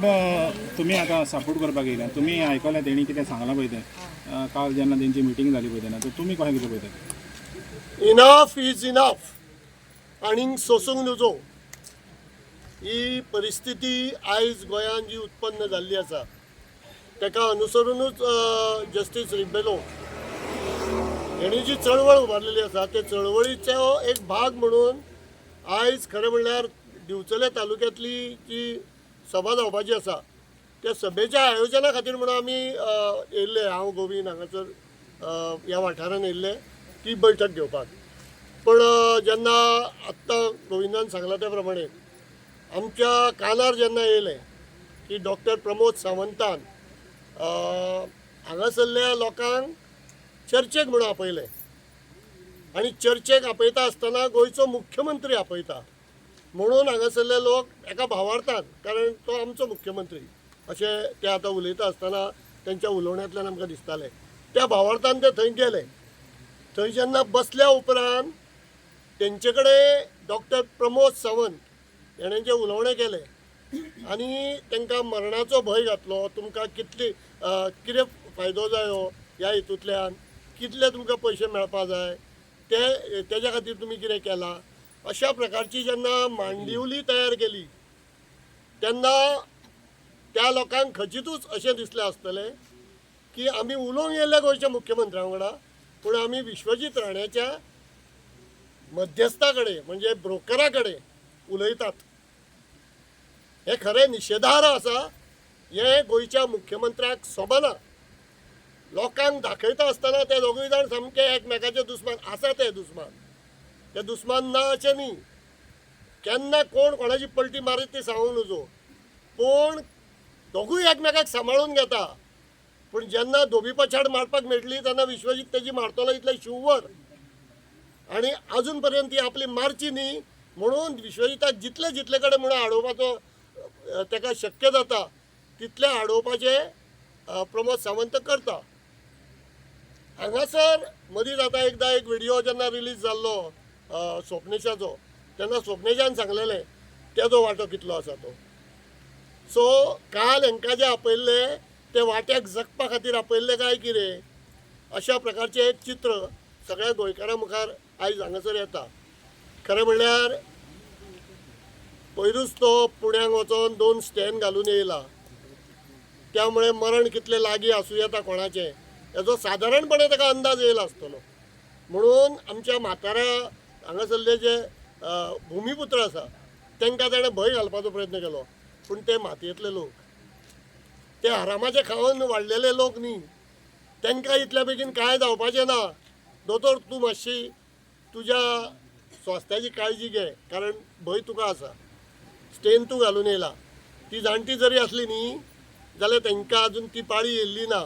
तुम्ही आता सपोर्ट करपाक येयला, तुम्ही आयकलां तेणी कितें सांगलां पळय तें काल जेन्ना तेंची मिटींग जाली पळय तेन्ना, तर तुम्ही कशें कितें पळयता? इनफ इज इनफ आनीक सोसूंक नजो ही परिस्थिती आयज गोंयांत जी उत्पन्न जाल्ली आसा ताका अनुसरूनच जस्टीस रिबेलो हेणी जी चळवळ उबारलेली आसा ते चळवळीचो एक भाग म्हणून आयज खरें म्हणल्यार दिवचले तालुक्यांतली जी सभा जावपाची आसा त्या सभेच्या आयोजना खातीर म्हणून आमी येयल्ले, हांव गोविंद हांगासर ह्या वाठारान येयल्ले ती बैठक घेवपाक. पण जेन्ना आत्तां गोविंदान सांगला त्या प्रमाणे आमच्या कानार जेन्ना येयलें की डॉक्टर प्रमोद सावंतान हांगासरल्या लोकांक चर्चेक म्हणून आपयलें आनी चर्चेक आपयता आसतना गोंयचो मुख्यमंत्री आपयता म्हणून हांगासरले लोक एका भावार्थान, कारण तो आमचो मुख्यमंत्री अशें ते आतां उलयता आसतना तेंच्या उलोवण्यांतल्यान आमकां दिसतालें, त्या भावार्थान ते थंय गेले. थंय जेन्ना बसल्या उपरांत तेंचे कडेन डॉक्टर प्रमोद सावंत हेणें जे उलोवणें केलें आनी तांकां मरणाचो भंय घातलो, तुमकां कितें फायदो जायो ह्या हितूंतल्यान, कितले तुमकां पयशे मेळपा जाय तेज्या खातीर तुमी कितें केलां, अशा प्रकारची जेन्ना मांडिवली तयार केली तेन्ना त्या लोकांक खचितूच अशें दिसलें आसतलें की आमी उलोवंक येयल्ले गोंयच्या मुख्यमंत्र्या वांगडा, पूण आमी विश्वजीत राण्याच्या मध्यस्था कडेन म्हणजे ब्रोकरा कडेन उलयतात. हे खरें निशेधार्ह आसा. हे गोंयच्या मुख्यमंत्र्याक सोबना. लोकांक दाखयता आसतना ते दोगूय जाण सामके एकमेकाचे दुस्मान आसा. ते दुस्मान ना अशें न्ही. केन्ना कोण कोणाची पलटी मारीत ती सांगूंक नजो, पूण दोगूय एकमेकाक सांबाळून घेता. पूण जेन्ना धोबी पछाड मारपाक मेळटली तेन्ना विश्वजीत तेजी मारतलो इतलें शिवर, आनी अजून पर्यंत ती आपली मारची न्ही म्हणून विश्वजिताक जितले कडेन म्हणून आडोवपाचो ताका शक्य जाता तितले आडोवपाचे प्रमोद सावंत करता. हांगासर मदींच आतां एकदां एक व्हिडिओ जेन्ना रिलीज जाल्लो स्वप्नेशाचो, तेन्ना स्वप्नेशान सांगलेलें तेजो वांटो कितलो आसा तो. सो काल हांकां जे आपयल्ले ते वाट्याक जगपा खातीर आपयल्ले काय कितें, अशा प्रकारचें एक चित्र सगळ्या गोंयकारां मुखार आयज हांगासर येता. खरें म्हणल्यार पयरूच तो पुण्याक वचोन 2 स्टॅन घालून येयला, त्यामुळे मरण कितलें लागीं आसूं येता कोणाचें हेजो सादारणपणे ताका अंदाज येयला आसतलो. म्हणून आमच्या म्हाताऱ्या हांगासरले जे भुमिपुत्र आसा तांकां ताणें भंय घालपाचो प्रयत्न केलो, पूण ते मातयेंतले लोक, ते आरामाचे खावन वाडलेले लोक न्ही, तांकां इतल्या बेगीन कांय जावपाचें ना. दोतोर तूं मातशी तुज्या स्वास्थ्याची काळजी घे, कारण भंय तुका आसा. स्टेन तूं घालून येयला. ती जाणटी जरी आसली न्ही जाल्यार तांकां अजून ती पाळी येयल्ली ना.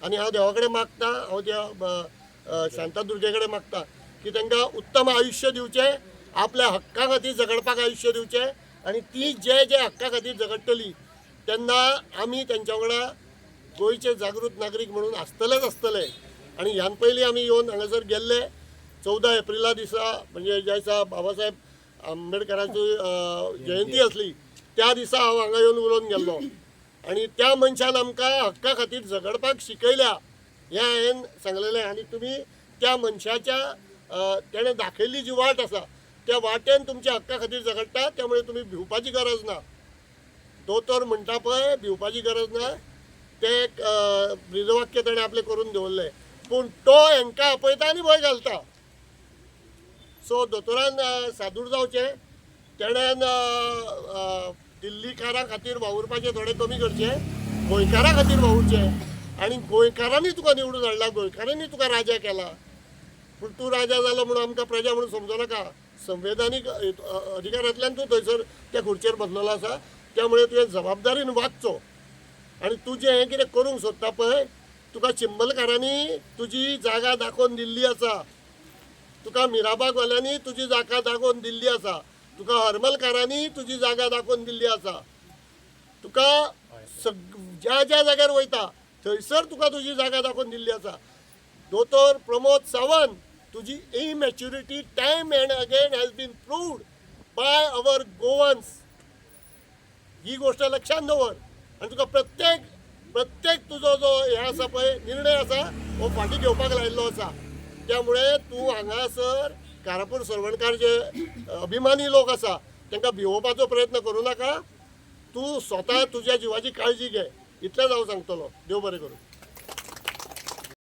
आनी हांव देवा कडेन मागतां, हांव त्या शांतादुर्गे कडेन मागतां की तांकां उत्तम आयुश्य दिवचें, आपल्या हक्का खातीर झगडपाक आयुश्य दिवचें, आनी ती जे हक्का खातीर झगडटली तेन्ना आमी तेंच्या वांगडा गोंयचे जागृत नागरीक म्हणून आसतले. आनी ह्यान पयलीं आमी येवन हांगासर गेल्ले 14 एप्रिला दिसा, म्हणजे ज्या दिसा बाबासाहेब आंबेडकरांची जयंती आसली त्या दिसा हांव हांगा येवन उलोवन गेल्लो, आनी त्या मनशान आमकां हक्का खातीर झगडपाक शिकयल्या हें हांवें सांगलेलें. आनी तुमी त्या मनशाच्या तेणें दाखयल्ली जी वाट आसा त्या वाटेन तुमच्या हक्का खातीर झगडटा, त्यामुळे तुमी भिवपाची गरज ना. दोतोर म्हणटा पळय भिवपाची गरज ना, ते एक ब्रीदवाक्य ताणें आपलें करून दवरलें, पूण तो हांकां आपयता आनी भंय घालता. सो दोतोरान सादूर जावचें, तेणेन दिल्लीकारां खातीर वावुरपाचें थोडें कमी करचें, गोंयकारां खातीर वावुरचें. आनी गोंयकारांनी तुका निवडून हाडला, गोंयकारांनी तुका राजा केला, पूण तूं राजा जालो म्हणून आमकां प्रजा म्हणून समजू नाका. संविधानीक अधिकारांतल्यान तूं थंयसर त्या खुर्चेर बसलेलो आसा, त्यामुळे तुवें जबाबदारीन वागचो. आनी तूं जें हें कितें करूंक सोदता पळय, तुका चिंबलकारांनी तुजी जागा दाखोवन दिल्ली आसा, तुका मिराबाग वाल्यांनी तुजी जागा दाखोवन दिल्ली आसा, तुका हरमलकारांनी तुजी जागा दाखोवन दिल्ली आसा. तुका ज्या जाग्यार वयता थंयसर तुका तुजी जागा दाखोवन दिल्ली आसा. दोतोर प्रमोद सावंत, तुजी immaturity time and again has been proved by our Goans. ही गोष्ट लक्षात दवर. आनी तुका प्रत्येक तुजो जो हे आसा पळय निर्णय आसा हो फाटीं घेवपाक लायिल्लो आसा. त्यामुळे तूं हांगासर कारापूर सरवणकार जे अभिमानी लोक आसा तांकां भिवोवपाचो प्रयत्न करूं नाका. तूं स्वता तुज्या जिवाची काळजी घे, इतलेंच हांव सांगतलो. देव बरें करूं.